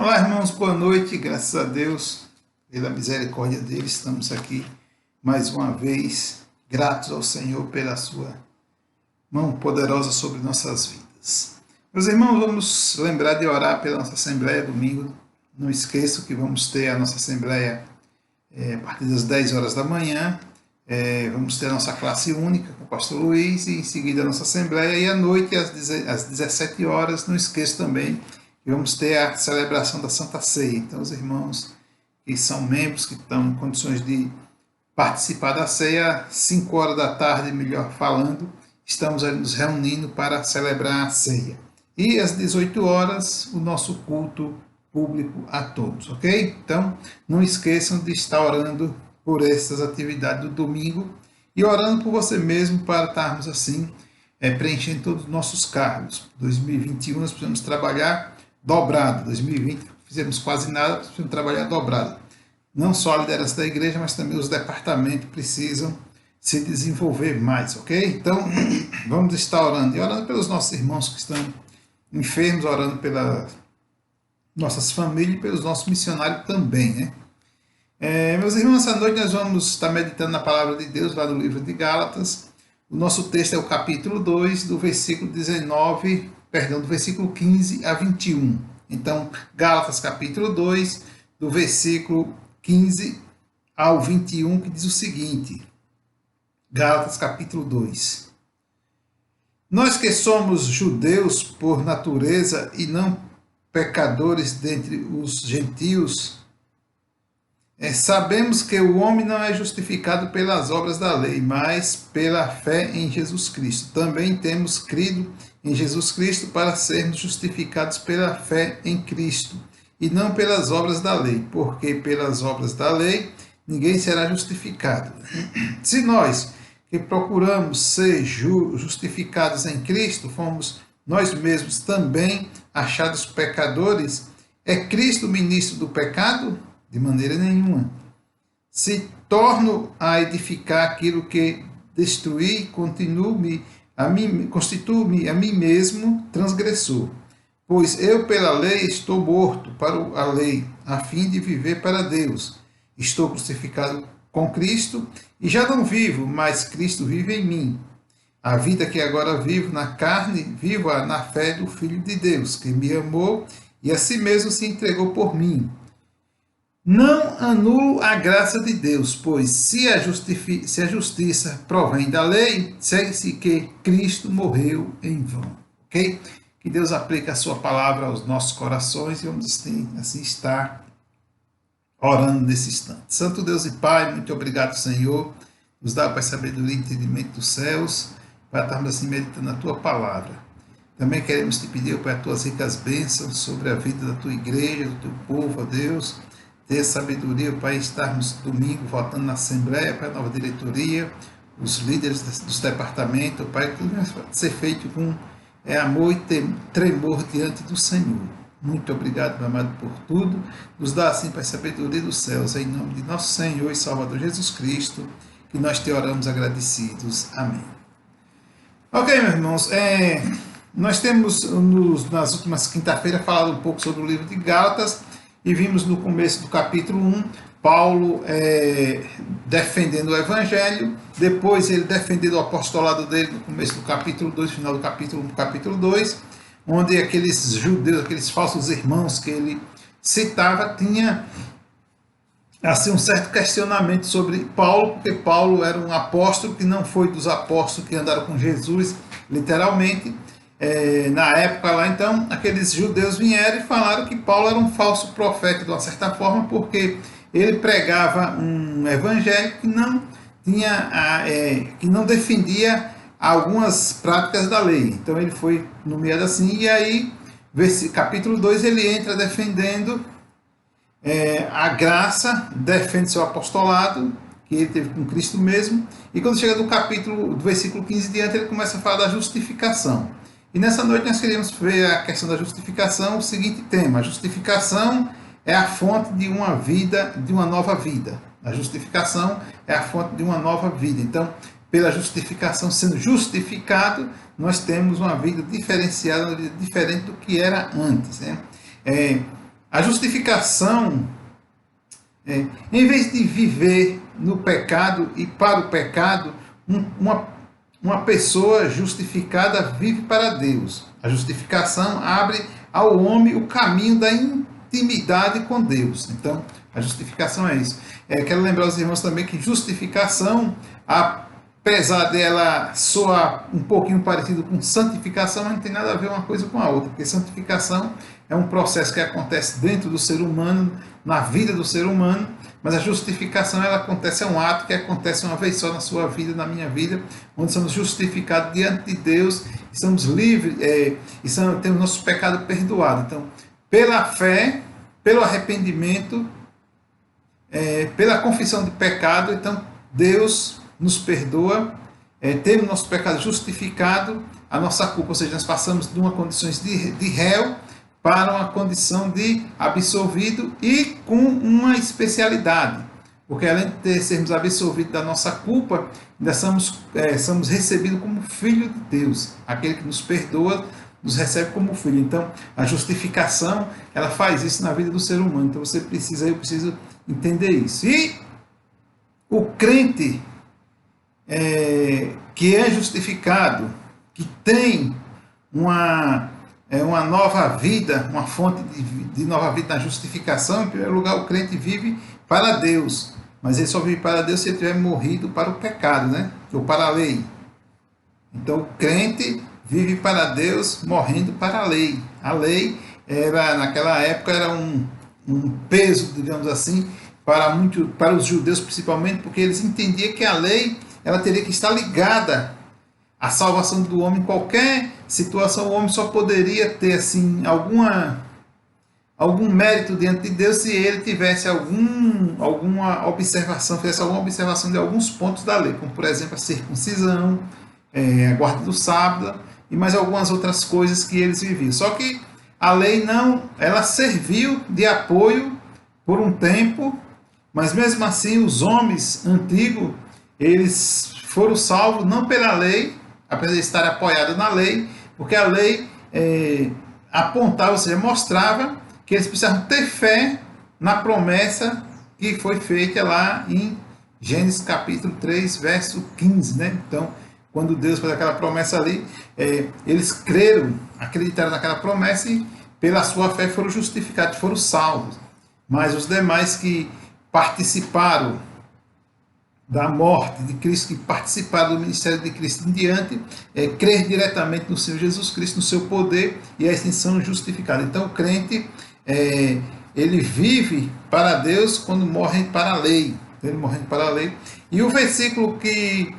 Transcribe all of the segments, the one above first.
Olá, irmãos, boa noite. Graças a Deus, pela misericórdia dele, estamos aqui mais uma vez, gratos ao Senhor pela sua mão poderosa sobre nossas vidas. Meus irmãos, vamos lembrar de orar pela nossa Assembleia domingo. Não esqueçam que vamos ter a nossa Assembleia a partir das 10 horas da manhã. Vamos ter a nossa classe única com o pastor Luiz e em seguida a nossa Assembleia. E à noite, às 17 horas, não esqueça também que vamos ter a celebração da Santa Ceia. Então, os irmãos que são membros, que estão em condições de participar da ceia, 5 horas da tarde, melhor falando, estamos ali nos reunindo para celebrar a ceia. E às 18 horas, o nosso culto público a todos, ok? Então, não esqueçam de estar orando por essas atividades do domingo e orando por você mesmo para estarmos assim, preenchendo todos os nossos cargos. 2021 nós precisamos trabalhar dobrado. 2020 fizemos quase nada, precisamos trabalhar dobrado. Não só a liderança da igreja, mas também os departamentos precisam se desenvolver mais, ok? Então, vamos estar orando. E orando pelos nossos irmãos que estão enfermos, orando pelas nossas famílias e pelos nossos missionários também, né? Meus irmãos, essa noite nós vamos estar meditando na palavra de Deus, lá no livro de Gálatas. O nosso texto é o capítulo 2, do versículo 15 a 21. Então, Gálatas capítulo 2, do versículo 15 ao 21, que diz o seguinte. Gálatas capítulo 2. Nós que somos judeus por natureza e não pecadores dentre os gentios, sabemos que o homem não é justificado pelas obras da lei, mas pela fé em Jesus Cristo. Também temos crido em Jesus Cristo para sermos justificados pela fé em Cristo, e não pelas obras da lei, porque pelas obras da lei ninguém será justificado. Se nós que procuramos ser justificados em Cristo, fomos nós mesmos também achados pecadores, é Cristo ministro do pecado? De maneira nenhuma. Se torno a edificar aquilo que destruí, constituo-me a mim mesmo transgressor. Pois eu pela lei estou morto para a lei, a fim de viver para Deus. Estou crucificado com Cristo e já não vivo, mas Cristo vive em mim. A vida que agora vivo na carne, vivo-a na fé do Filho de Deus, que me amou e a si mesmo se entregou por mim. Não anulo a graça de Deus, pois se a justiça provém da lei, segue-se que Cristo morreu em vão. Ok? Que Deus aplique a sua palavra aos nossos corações e vamos assim estar orando nesse instante. Santo Deus e Pai, muito obrigado, Senhor. Nos dá, Pai, sabedoria e entendimento dos céus, para estarmos assim meditando a tua palavra. Também queremos te pedir, Pai, as tuas ricas bênçãos sobre a vida da tua igreja, do teu povo, ó Deus. Ter sabedoria para estarmos domingo votando na Assembleia, para a nova diretoria, os líderes dos departamentos, Pai, tudo vai ser feito com amor e tremor diante do Senhor. Muito obrigado, meu amado, por tudo. Nos dá assim, Pai, sabedoria dos céus, em nome de nosso Senhor e Salvador Jesus Cristo, que nós te oramos agradecidos. Amém. Ok, meus irmãos, nós temos nas últimas quinta-feiras falado um pouco sobre o livro de Gálatas, e vimos no começo do capítulo 1, Paulo defendendo o Evangelho, depois ele defendendo o apostolado dele no começo do capítulo 2, final do capítulo 1, capítulo 2, onde aqueles judeus, aqueles falsos irmãos que ele citava, tinha assim, um certo questionamento sobre Paulo, porque Paulo era um apóstolo que não foi dos apóstolos que andaram com Jesus, literalmente. Na época lá, então, aqueles judeus vieram e falaram que Paulo era um falso profeta, de uma certa forma, porque ele pregava um evangelho que não que não defendia algumas práticas da lei. Então ele foi nomeado assim, e aí, capítulo 2, ele entra defendendo a graça, defende seu apostolado, que ele teve com Cristo mesmo, e quando chega do versículo 15 diante, ele começa a falar da justificação. E nessa noite nós queremos ver a questão da justificação, o seguinte tema: a justificação é a fonte de uma vida, de uma nova vida. A justificação é a fonte de uma nova vida. Então, pela justificação, sendo justificado, nós temos uma vida diferenciada, uma vida diferente do que era antes, né? a justificação, em vez de viver no pecado e para o pecado, uma pessoa justificada vive para Deus. A justificação abre ao homem o caminho da intimidade com Deus. Então, a justificação é isso. Quero lembrar os irmãos também que justificação, apesar dela soar um pouquinho parecido com santificação, mas não tem nada a ver uma coisa com a outra, porque santificação é um processo que acontece dentro do ser humano, na vida do ser humano, mas a justificação ela acontece, é um ato que acontece uma vez só na sua vida, na minha vida, onde somos justificados diante de Deus, estamos livres e temos nosso pecado perdoado. Então, pela fé, pelo arrependimento, pela confissão de pecado, então Deus nos perdoa, temos nosso pecado justificado, a nossa culpa, ou seja, nós passamos de uma condição de réu para uma condição de absolvido e com uma especialidade, porque além de sermos absolvidos da nossa culpa, ainda somos recebidos como filho de Deus. Aquele que nos perdoa nos recebe como filho. Então, a justificação, ela faz isso na vida do ser humano. Então, eu preciso entender isso. E o crente que é justificado, que tem uma nova vida, uma fonte de nova vida na justificação, em primeiro lugar, o crente vive para Deus, mas ele só vive para Deus se ele tiver morrido para o pecado, né? Ou para a lei. Então, o crente vive para Deus morrendo para a lei. A lei, naquela época, era um peso, digamos assim, para os judeus principalmente, porque eles entendiam que a lei ela teria que estar ligada à salvação do homem. Em qualquer situação, o homem só poderia ter assim, algum mérito diante de Deus se ele tivesse alguma observação, fizesse alguma observação de alguns pontos da lei, como por exemplo a circuncisão, a guarda do sábado e mais algumas outras coisas que eles viviam. Só que a lei ela serviu de apoio por um tempo, mas mesmo assim os homens antigos, eles foram salvos não pela lei, apesar de estar apoiados na lei, porque a lei apontava, ou seja, mostrava que eles precisavam ter fé na promessa que foi feita lá em Gênesis capítulo 3, verso 15, né? Então, quando Deus fez aquela promessa ali, eles creram, acreditaram naquela promessa e pela sua fé foram justificados, foram salvos. Mas os demais que participaram da morte de Cristo, que participaram do ministério de Cristo em diante, crer diretamente no Senhor Jesus Cristo, no seu poder, e assim são justificados. Então o crente, ele vive para Deus quando morre para a lei. Ele morrendo para a lei. E o versículo que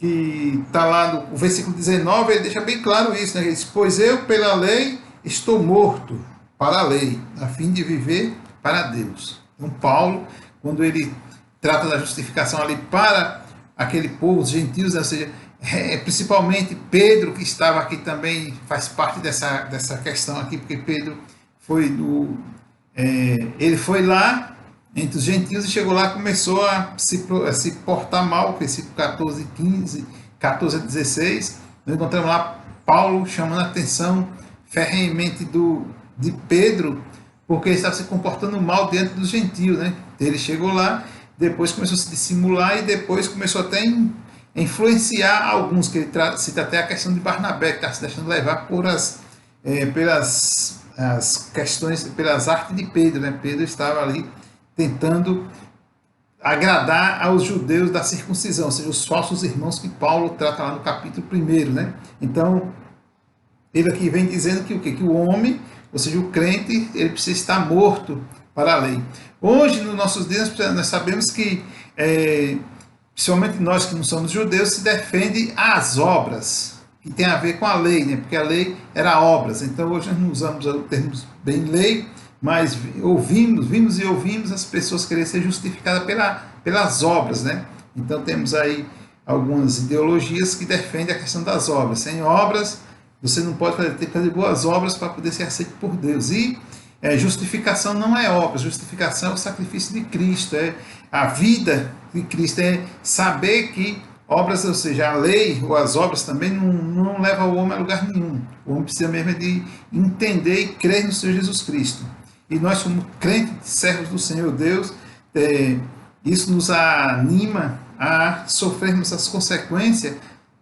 está lá, o versículo 19, ele deixa bem claro isso, né? Ele diz, pois eu pela lei estou morto para a lei, a fim de viver para Deus. Então Paulo, quando ele trata da justificação ali para aquele povo, os gentios, ou seja, principalmente Pedro, que estava aqui também, faz parte dessa questão aqui, porque Pedro ele foi lá entre os gentios e chegou lá e começou a se portar mal, versículo 14 a 16, nós encontramos lá Paulo chamando a atenção ferrenhamente de Pedro, porque ele estava se comportando mal diante dos gentios, né? Ele chegou lá, depois começou a se dissimular e depois começou até a influenciar alguns, que ele cita até a questão de Barnabé, que está se deixando levar pelas questões, pelas artes de Pedro, né? Pedro estava ali tentando agradar aos judeus da circuncisão, ou seja, os falsos irmãos que Paulo trata lá no capítulo 1, né? Então, ele aqui vem dizendo que o quê? Que o homem, ou seja, o crente, ele precisa estar morto para a lei. Hoje, nos nossos dias, nós sabemos que, principalmente nós que não somos judeus, se defende as obras, que tem a ver com a lei, né? Porque a lei era obras. Então, hoje nós não usamos o termo bem lei, mas vimos e ouvimos as pessoas quererem ser justificadas pelas obras, né? Então, temos aí algumas ideologias que defendem a questão das obras. Sem obras, você não pode ter que fazer boas obras para poder ser aceito por Deus. E justificação não é obras, justificação é o sacrifício de Cristo, é a vida de Cristo, é saber que obras, ou seja, a lei ou as obras também não levam o homem a lugar nenhum. O homem precisa mesmo de entender e crer no Senhor Jesus Cristo. e nós somos crentes, servos do Senhor Deus, isso nos anima a sofrermos as consequências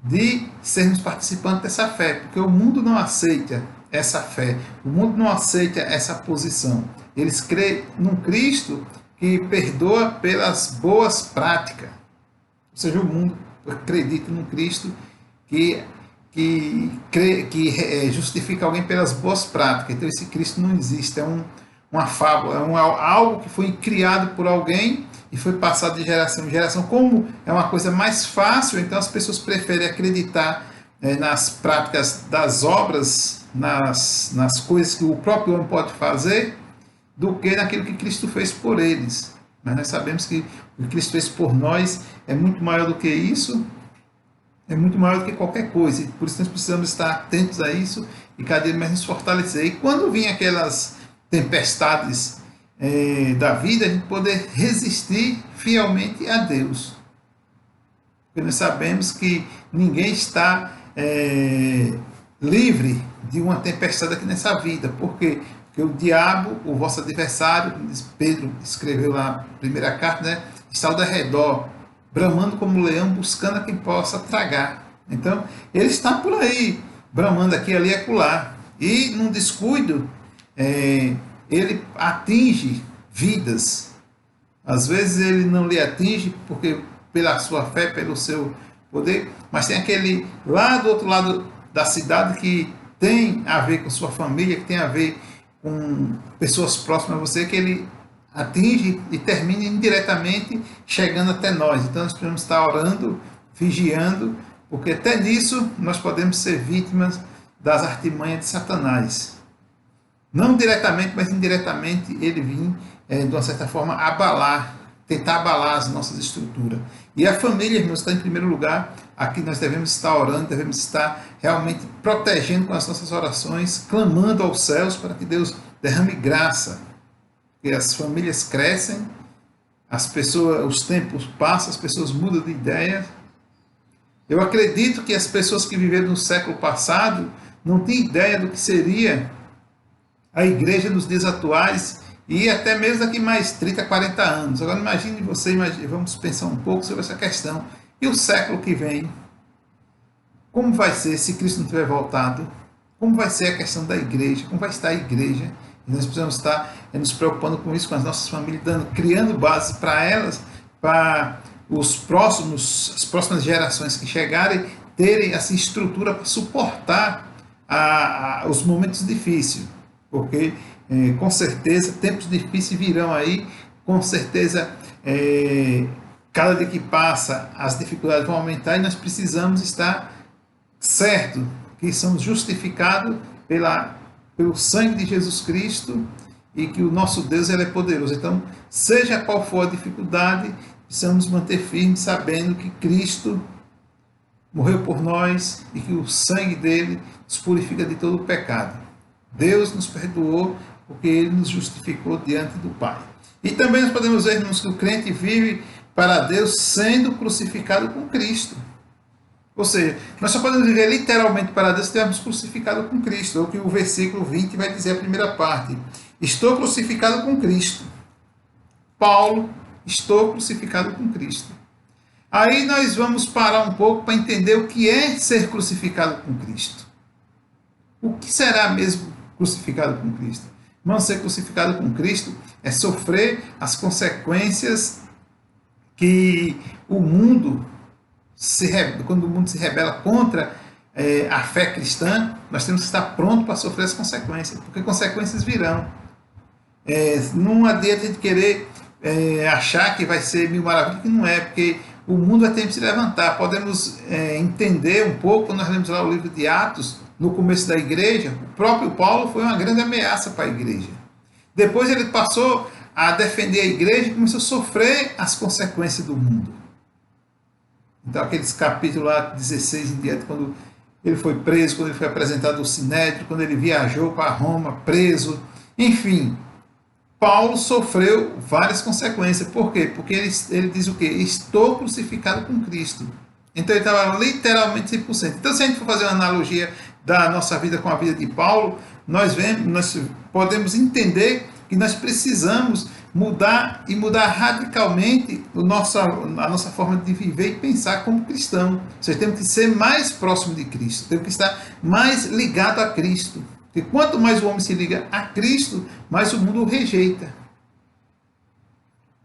de sermos participantes dessa fé, porque o mundo não aceita essa fé, o mundo não aceita essa posição. Eles creem num Cristo que perdoa pelas boas práticas. Ou seja, o mundo acredita num Cristo que justifica alguém pelas boas práticas. Então esse Cristo não existe, é uma fábula, algo que foi criado por alguém e foi passado de geração em geração. Como é uma coisa mais fácil, então as pessoas preferem acreditar nas práticas das obras, nas coisas que o próprio homem pode fazer, do que naquilo que Cristo fez por eles. Mas nós sabemos que o que Cristo fez por nós é muito maior do que isso, é muito maior do que qualquer coisa. E por isso nós precisamos estar atentos a isso e cada dia mais nos fortalecer. E quando vêm aquelas tempestades da vida, a gente poder resistir fielmente a Deus. Porque nós sabemos que ninguém está livre de uma tempestade aqui nessa vida. Por quê? Porque o diabo, o vosso adversário, como Pedro escreveu lá na primeira carta, né, está ao derredor, bramando como um leão, buscando a quem possa tragar. Então, ele está por aí, bramando aqui, ali e acolá. E, num descuido, ele atinge vidas. Às vezes ele não lhe atinge porque pela sua fé, pelo seu poder, mas tem aquele lá do outro lado da cidade que tem a ver com sua família, que tem a ver com pessoas próximas a você, que ele atinge e termina indiretamente chegando até nós. Então nós precisamos estar orando, vigiando, porque até nisso nós podemos ser vítimas das artimanhas de Satanás. Não diretamente, mas indiretamente ele vem, de uma certa forma, tentar abalar as nossas estruturas. E a família, irmãos, está em primeiro lugar. Aqui nós devemos estar orando, devemos estar realmente protegendo com as nossas orações, clamando aos céus para que Deus derrame graça. Porque as famílias crescem, os tempos passam, as pessoas mudam de ideia. Eu acredito que as pessoas que viveram no século passado não tinham ideia do que seria a igreja nos dias atuais e até mesmo daqui mais 30, 40 anos. Agora imagine vamos pensar um pouco sobre essa questão. E o século que vem? Como vai ser se Cristo não tiver voltado? Como vai ser a questão da igreja? Como vai estar a igreja? E nós precisamos estar nos preocupando com isso, com as nossas famílias, criando bases para elas, para as próximas gerações que chegarem, terem essa estrutura para suportar os momentos difíceis. Porque, com certeza, tempos difíceis virão aí, com certeza, cada dia que passa, as dificuldades vão aumentar e nós precisamos estar certo que somos justificados pelo sangue de Jesus Cristo e que o nosso Deus ele é poderoso. Então, seja qual for a dificuldade, precisamos nos manter firmes, sabendo que Cristo morreu por nós e que o sangue dele nos purifica de todo o pecado. Deus nos perdoou porque ele nos justificou diante do Pai. E também nós podemos ver, irmãos, que o crente vive para Deus sendo crucificado com Cristo. Ou seja, nós só podemos viver literalmente para Deus se estivermos crucificados com Cristo. É o que o versículo 20 vai dizer a primeira parte. Estou crucificado com Cristo. Paulo, estou crucificado com Cristo. Aí nós vamos parar um pouco para entender o que é ser crucificado com Cristo. O que será mesmo crucificado com Cristo? Irmão, ser crucificado com Cristo é sofrer as consequências que o mundo, quando o mundo se rebela contra a fé cristã, nós temos que estar prontos para sofrer as consequências, porque consequências virão. Não adianta a gente querer achar que vai ser mil maravilhas, que não é, porque o mundo vai ter que se levantar. Podemos entender um pouco, quando nós lemos lá o livro de Atos, no começo da igreja, o próprio Paulo foi uma grande ameaça para a igreja. Depois ele passou a defender a igreja e começou a sofrer as consequências do mundo. Então aqueles capítulos lá 16 em diante, quando ele foi preso, quando ele foi apresentado ao Sinédrio, quando ele viajou para Roma, preso, enfim, Paulo sofreu várias consequências. Por quê? Porque ele diz o quê? Estou crucificado com Cristo. Então ele estava literalmente 100%. Então se a gente for fazer uma analogia da nossa vida com a vida de Paulo, nós podemos entender que nós precisamos mudar e mudar radicalmente a nossa forma de viver e pensar como cristão. Nós temos que ser mais próximo de Cristo, temos que estar mais ligado a Cristo. Porque quanto mais o homem se liga a Cristo, mais o mundo o rejeita.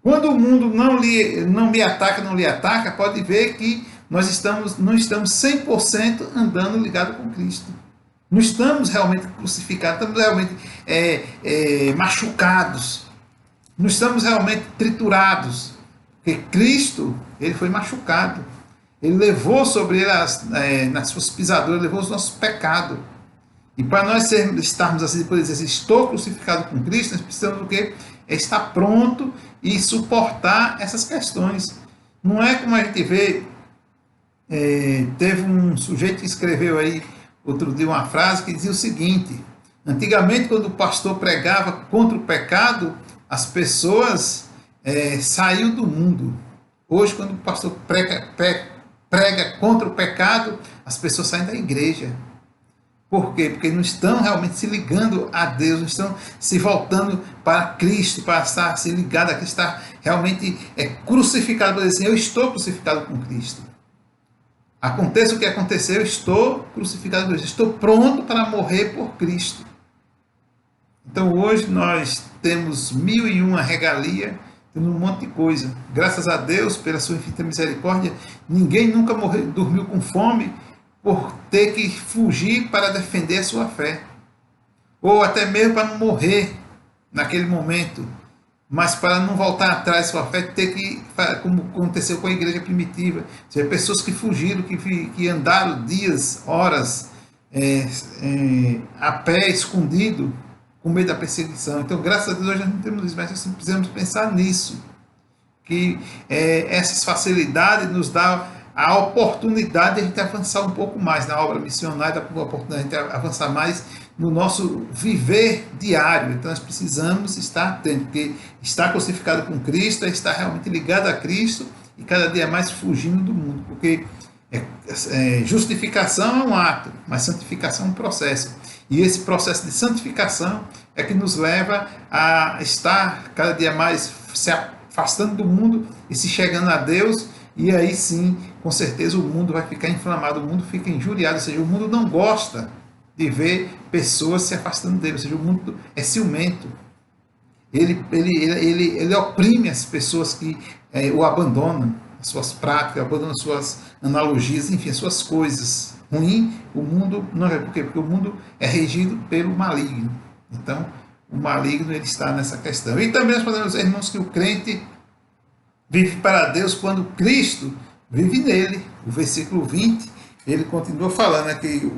Quando o mundo não lhe ataca, pode ver que nós não estamos 100% andando ligado com Cristo. Não estamos realmente crucificados, estamos realmente machucados. Não estamos realmente triturados. Porque Cristo, ele foi machucado. Ele levou sobre ele, nas suas pisaduras, levou os nossos pecados. E para nós estarmos assim, poder dizer assim, estou crucificado com Cristo, nós precisamos do quê? É estar pronto e suportar essas questões. Não é como a gente vê, teve um sujeito que escreveu aí outro dia uma frase que dizia o seguinte: antigamente, quando o pastor pregava contra o pecado, as pessoas saíam do mundo. Hoje, quando o pastor prega contra o pecado, as pessoas saem da igreja. Por quê? Porque não estão realmente se ligando a Deus, não estão se voltando para Cristo, para estar se ligado a Cristo, estar realmente crucificado, para dizer assim, eu estou crucificado com Cristo. Aconteça o que acontecer, eu estou crucificado com Cristo, estou pronto para morrer por Cristo. Então hoje nós temos 1001 regalia, temos um monte de coisa. Graças a Deus, pela sua infinita misericórdia, ninguém nunca dormiu com fome, por ter que fugir para defender a sua fé, ou até mesmo para não morrer naquele momento, mas para não voltar atrás sua fé, ter que, como aconteceu com a igreja primitiva, ou seja, pessoas que fugiram, que andaram dias, horas, a pé, escondido, com medo da perseguição. Então, graças a Deus, hoje nós não temos isso, mas nós precisamos pensar nisso, que essas facilidades nos dão a oportunidade de a gente avançar um pouco mais na obra missionária, a oportunidade de a gente avançar mais no nosso viver diário. Então nós precisamos estar atentos, porque estar crucificado com Cristo é estar realmente ligado a Cristo e cada dia mais fugindo do mundo, porque justificação é um ato, mas santificação é um processo. E esse processo de santificação é que nos leva a estar cada dia mais se afastando do mundo e se chegando a Deus. E aí sim, com certeza o mundo vai ficar inflamado, o mundo fica injuriado, ou seja, o mundo não gosta de ver pessoas se afastando dele, ou seja, o mundo é ciumento. Ele oprime as pessoas que o abandonam, as suas práticas, abandonam as suas analogias, enfim, as suas coisas ruins. O mundo não é. Por quê? Porque o mundo é regido pelo maligno. Então, o maligno ele está nessa questão. E também nós podemos dizer, irmãos, que o crente vive para Deus quando Cristo vive nele. O versículo 20, ele continua falando aqui,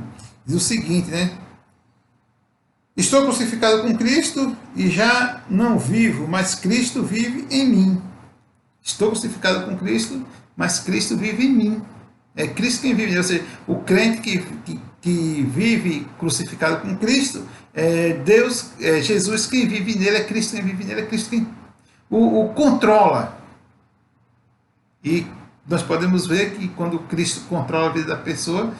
diz o seguinte, né? Estou crucificado com Cristo e já não vivo, mas Cristo vive em mim. Estou crucificado com Cristo, mas Cristo vive em mim. É Cristo quem vive em mim. Ou seja, o crente que vive crucificado com Cristo, Deus, Jesus quem vive nele, é Cristo quem vive nele, é Cristo quem o controla. E nós podemos ver que quando Cristo controla a vida da pessoa,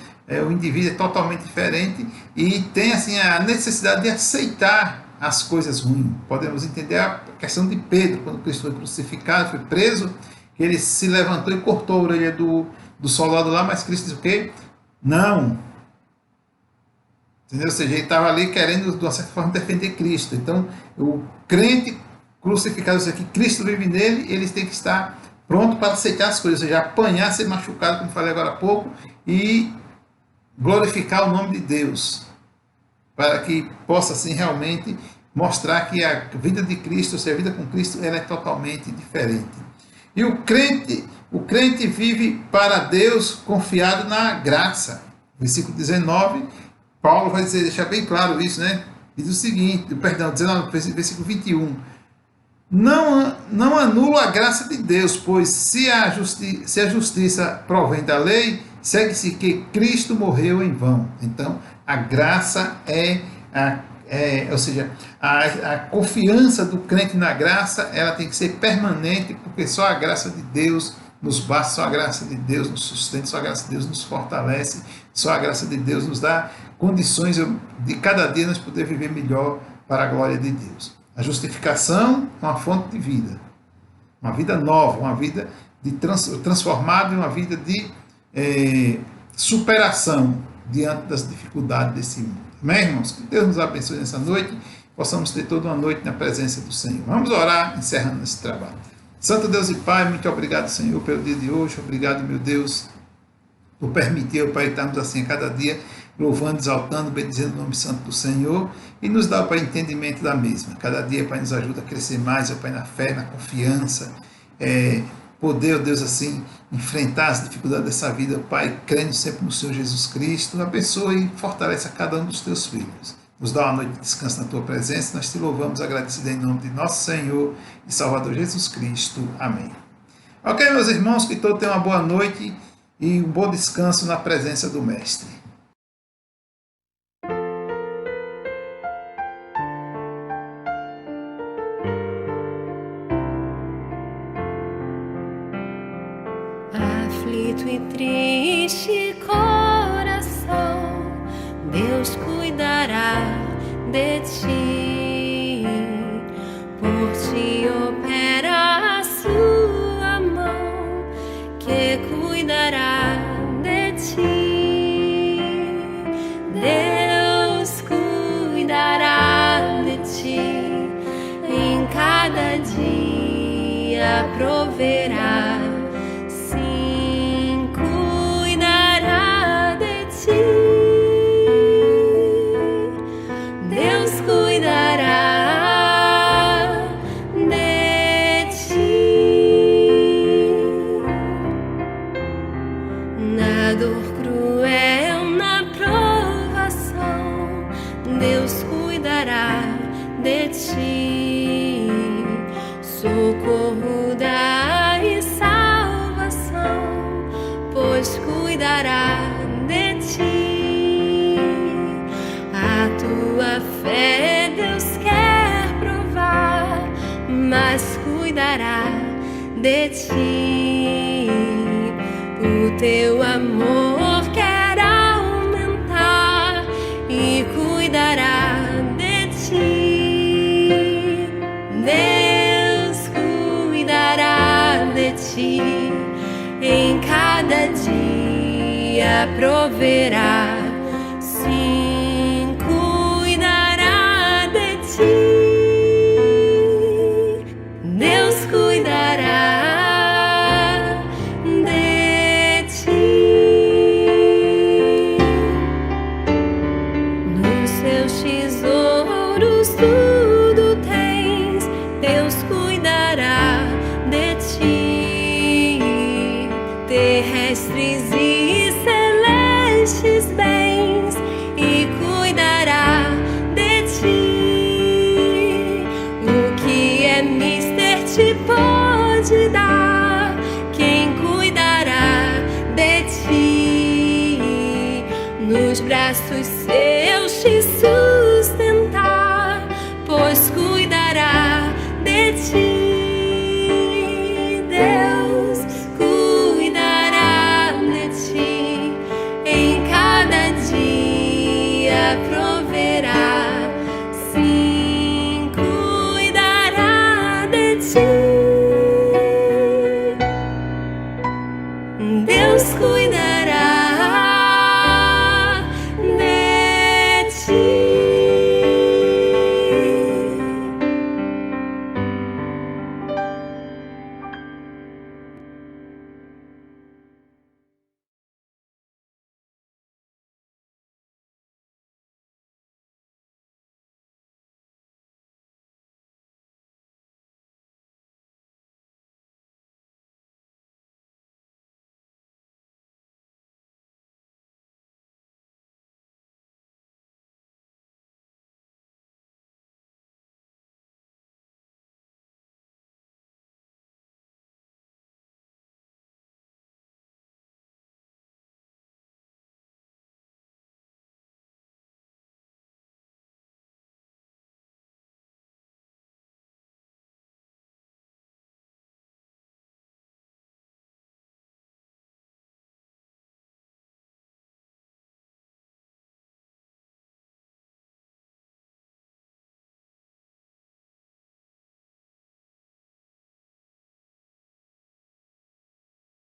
o indivíduo é totalmente diferente e tem assim a necessidade de aceitar as coisas ruins. Podemos entender a questão de Pedro, quando Cristo foi crucificado, foi preso, que ele se levantou e cortou a orelha do soldado lá, mas Cristo diz o quê? Não. Entendeu? Ou seja, ele estava ali querendo, de uma certa forma, defender Cristo. Então, o crente crucificado, ou seja, que Cristo vive nele, ele tem que estar pronto para aceitar as coisas, ou seja, apanhar, ser machucado, como falei agora há pouco, e glorificar o nome de Deus, para que possa assim realmente mostrar que a vida de Cristo, ou seja, a vida com Cristo, ela é totalmente diferente. E o crente vive para Deus confiado na graça. Versículo 19, Paulo vai deixar bem claro isso, né? Diz o seguinte, perdão, 19, versículo 21. Não anulo a graça de Deus, pois se a justiça provém da lei, segue-se que Cristo morreu em vão. Então, a graça ou seja, a confiança do crente na graça, ela tem que ser permanente, porque só a graça de Deus nos basta, só a graça de Deus nos sustenta, só a graça de Deus nos fortalece, só a graça de Deus nos dá condições de cada dia nós poder viver melhor para a glória de Deus. A justificação é uma fonte de vida. Uma vida nova, uma vida transformada em uma vida de superação diante das dificuldades desse mundo. Amém, irmãos? Que Deus nos abençoe nessa noite, possamos ter toda uma noite na presença do Senhor. Vamos orar, encerrando esse trabalho. Santo Deus e Pai, muito obrigado, Senhor, pelo dia de hoje. Obrigado, meu Deus, por permitir, Pai, estarmos assim a cada dia, louvando, exaltando, bendizendo o nome santo do Senhor, e nos dá, Pai, entendimento da mesma. Cada dia, Pai, nos ajuda a crescer mais, Pai, na fé, na confiança, poder, ó Deus, assim, enfrentar as dificuldades dessa vida, Pai, crendo sempre no Senhor Jesus Cristo. Abençoe e fortaleça cada um dos teus filhos. Nos dá uma noite de descanso na tua presença. Nós te louvamos, agradecido em nome de nosso Senhor e Salvador Jesus Cristo. Amém. Ok, meus irmãos, que todos tenham uma boa noite e um bom descanso na presença do Mestre. Aflito e triste coração, Deus cuidará de ti, por ti opera a sua mão, que cuidará de ti. Deus cuidará de ti, em cada dia proverá. Socorro dá e salvação, pois cuidará de ti. A tua fé Deus quer provar, mas cuidará de ti. O teu amor quer aumentar e cuidará de ti. Em cada dia proverá, sim, cuidará de ti. Deus cuidará de ti. Nos seus tesouros tudo tens, Deus cuidará de ti. Terrestres e celestes bens, e cuidará de ti. O que é mister te pode dar, quem cuidará de ti. Nos braços seus te sustentar, pois cuidará de ti. Proverá, sim, cuidará de ti. Deus cuidará.